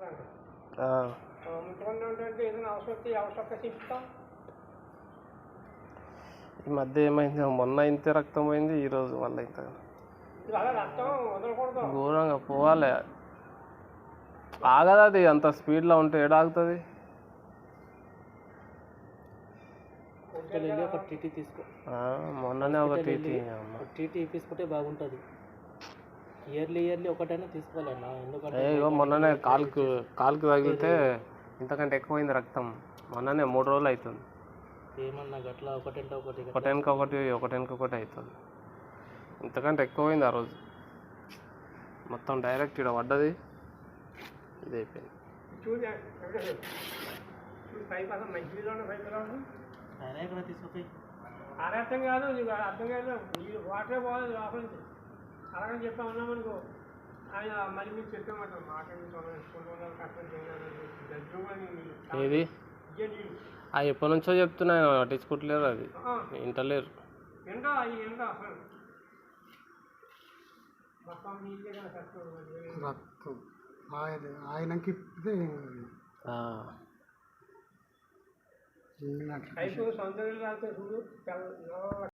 ఆ, ఈ మధ్య ఏమైంది, మొన్న ఇంత రక్తం పోయింది, ఈరోజు మళ్ళీ ఇంత ఘోరంగా పోవాలి. ఆగదు అది, అంత స్పీడ్లో ఉంటే ఏడాగుతుంది. ఒక టీటీ తీసుకో. మొన్ననే ఒక టీటీ టీటీ ఇప్పించుకుంటే బాగుంటుంది. ఇయర్లీ ఒకటైనా తీసుకోవాలన్నా, ఎందుకంటే మొన్ననే కాలుకు తగిలితే ఇంతకంటే ఎక్కువైంది రక్తం. మొన్ననే 3 రోజులు అవుతుంది. ఏమన్నా గట్లా ఒకటెనక ఒకటి అవుతుంది. ఇంతకంటే ఎక్కువైంది ఆ రోజు. మొత్తం డైరెక్ట్ ఇక్కడ పడ్డది, ఇది అయిపోయింది. తీసుకుపోయి అర్థం కాదు, అర్థం కాదు. వాటరే పోవాలి లోపల నుంచి. అలాగని చెప్పా ఉన్నామనుకో, ఆయన మళ్ళీ మీరు చెప్పామంట ఏది ఎప్పటి నుంచో చెప్తున్నా, పట్టించుకోవట్లేరు, అది వింటలేరు. ఆయనకి సొంత చూడు